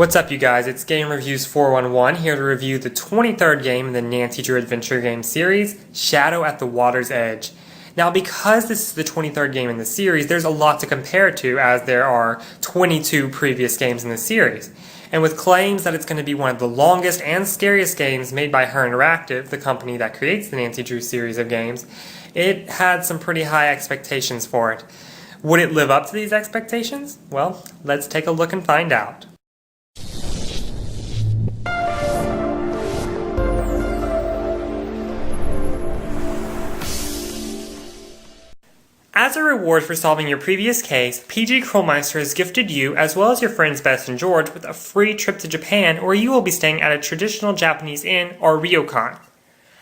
What's up, you guys? It's GameReviews411 here to review the 23rd game in the Nancy Drew Adventure Game series, Shadow at the Water's Edge. Now, because this is the 23rd game in the series, there's a lot to compare to, as there are 22 previous games in the series. And with claims that it's going to be one of the longest and scariest games made by Her Interactive, the company that creates the Nancy Drew series of games, it had some pretty high expectations for it. Would it live up to these expectations? Well, let's take a look and find out. As a reward for solving your previous case, PG Krollmeister has gifted you, as well as your friends Bess and George, with a free trip to Japan, where you will be staying at a traditional Japanese inn, or ryokan.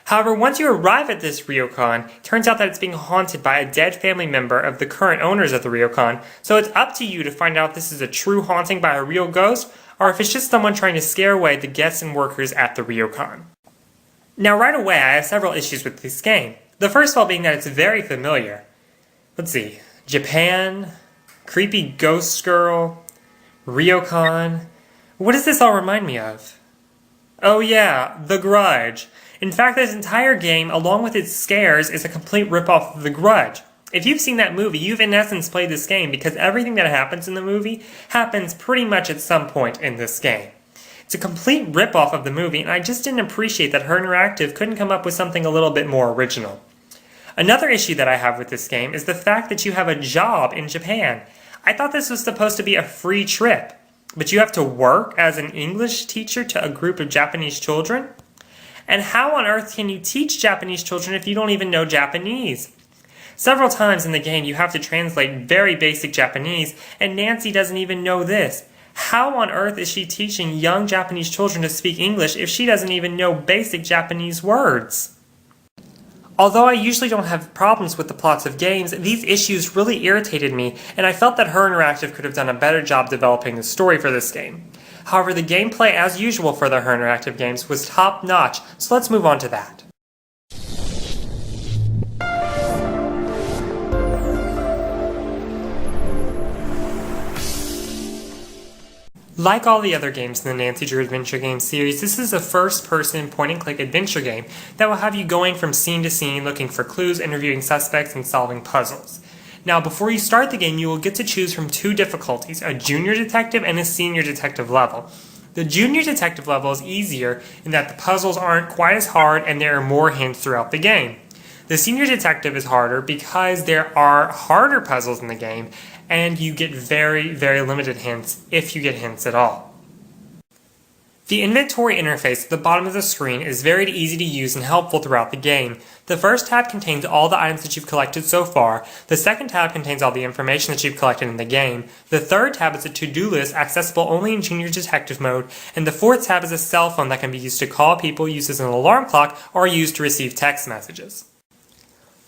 However, once you arrive at this ryokan, it turns out that it's being haunted by a dead family member of the current owners of the ryokan, so it's up to you to find out if this is a true haunting by a real ghost, or if it's just someone trying to scare away the guests and workers at the ryokan. Now, right away, I have several issues with this game. The first of all being that it's very familiar. Let's see, Japan, creepy ghost girl, ryokan. What does this all remind me of? Oh yeah, The Grudge. In fact, this entire game, along with its scares, is a complete ripoff of The Grudge. If you've seen that movie, you've in essence played this game because everything that happens in the movie happens pretty much at some point in this game. It's a complete ripoff of the movie, and I just didn't appreciate that Her Interactive couldn't come up with something a little bit more original. Another issue that I have with this game is the fact that you have a job in Japan. I thought this was supposed to be a free trip, but you have to work as an English teacher to a group of Japanese children? And how on earth can you teach Japanese children if you don't even know Japanese? Several times in the game you have to translate very basic Japanese, and Nancy doesn't even know this. How on earth is she teaching young Japanese children to speak English if she doesn't even know basic Japanese words? Although I usually don't have problems with the plots of games, these issues really irritated me, and I felt that Her Interactive could have done a better job developing the story for this game. However, the gameplay, as usual for the Her Interactive games, was top-notch, so let's move on to that. Like all the other games in the Nancy Drew Adventure Game series, this is a first-person point-and-click adventure game that will have you going from scene to scene, looking for clues, interviewing suspects, and solving puzzles. Now, before you start the game, you will get to choose from two difficulties, a junior detective and a senior detective level. The junior detective level is easier in that the puzzles aren't quite as hard and there are more hints throughout the game. The senior detective is harder because there are harder puzzles in the game, and you get very, very limited hints, if you get hints at all. The inventory interface at the bottom of the screen is very easy to use and helpful throughout the game. The first tab contains all the items that you've collected so far, the second tab contains all the information that you've collected in the game, the third tab is a to-do list accessible only in Junior Detective mode, and the fourth tab is a cell phone that can be used to call people, used as an alarm clock, or used to receive text messages.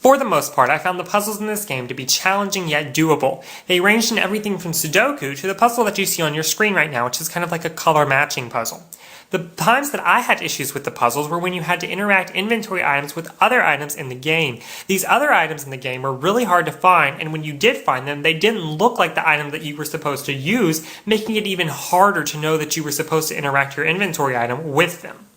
For the most part, I found the puzzles in this game to be challenging yet doable. They ranged in everything from Sudoku to the puzzle that you see on your screen right now, which is kind of like a color matching puzzle. The times that I had issues with the puzzles were when you had to interact inventory items with other items in the game. These other items in the game were really hard to find, and when you did find them, they didn't look like the item that you were supposed to use, making it even harder to know that you were supposed to interact your inventory item with them.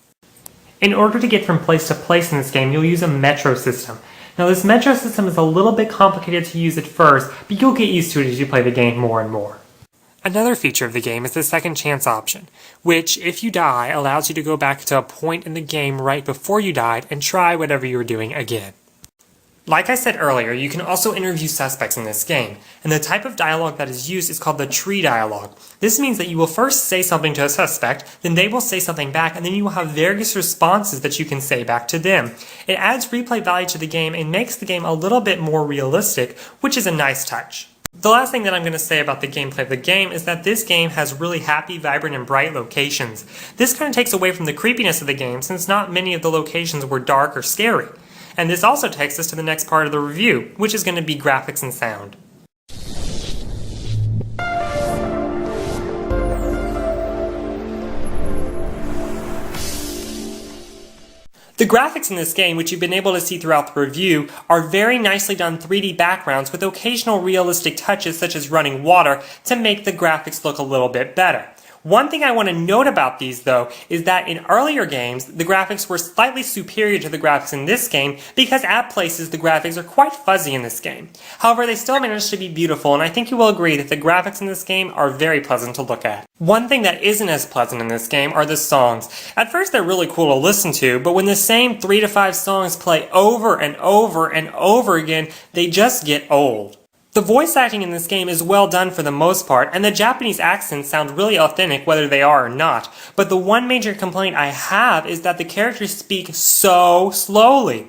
In order to get from place to place in this game, you'll use a metro system. Now, this metro system is a little bit complicated to use at first, but you'll get used to it as you play the game more and more. Another feature of the game is the second chance option, which, if you die, allows you to go back to a point in the game right before you died and try whatever you were doing again. Like I said earlier, you can also interview suspects in this game, and the type of dialogue that is used is called the tree dialogue. This means that you will first say something to a suspect, then they will say something back, and then you will have various responses that you can say back to them. It adds replay value to the game and makes the game a little bit more realistic, which is a nice touch. The last thing that I'm going to say about the gameplay of the game is that this game has really happy, vibrant, and bright locations. This kind of takes away from the creepiness of the game since not many of the locations were dark or scary. And this also takes us to the next part of the review, which is going to be graphics and sound. The graphics in this game, which you've been able to see throughout the review, are very nicely done 3D backgrounds with occasional realistic touches such as running water to make the graphics look a little bit better. One thing I want to note about these, though, is that in earlier games, the graphics were slightly superior to the graphics in this game because at places the graphics are quite fuzzy in this game. However, they still managed to be beautiful, and I think you will agree that the graphics in this game are very pleasant to look at. One thing that isn't as pleasant in this game are the songs. At first they're really cool to listen to, but when the same 3 to 5 songs play over and over and over again, they just get old. The voice acting in this game is well done for the most part, and the Japanese accents sound really authentic whether they are or not. But the one major complaint I have is that the characters speak so slowly.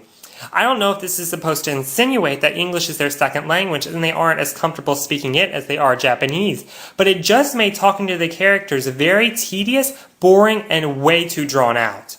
I don't know if this is supposed to insinuate that English is their second language and they aren't as comfortable speaking it as they are Japanese, but it just made talking to the characters very tedious, boring, and way too drawn out.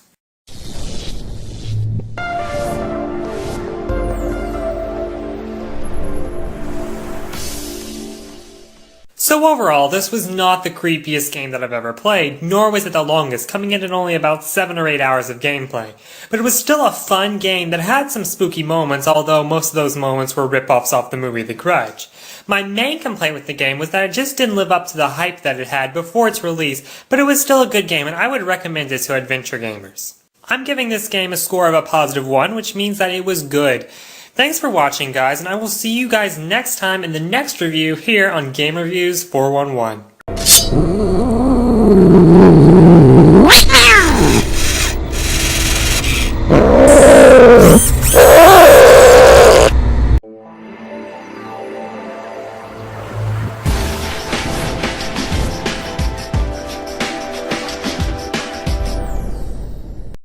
So overall, this was not the creepiest game that I've ever played, nor was it the longest, coming in at only about 7 or 8 hours of gameplay. But it was still a fun game that had some spooky moments, although most of those moments were rip-offs off the movie The Grudge. My main complaint with the game was that it just didn't live up to the hype that it had before its release, but it was still a good game and I would recommend it to adventure gamers. I'm giving this game a score of a positive 1, which means that it was good. Thanks for watching, guys, and I will see you guys next time in the next review here on GameReviews411.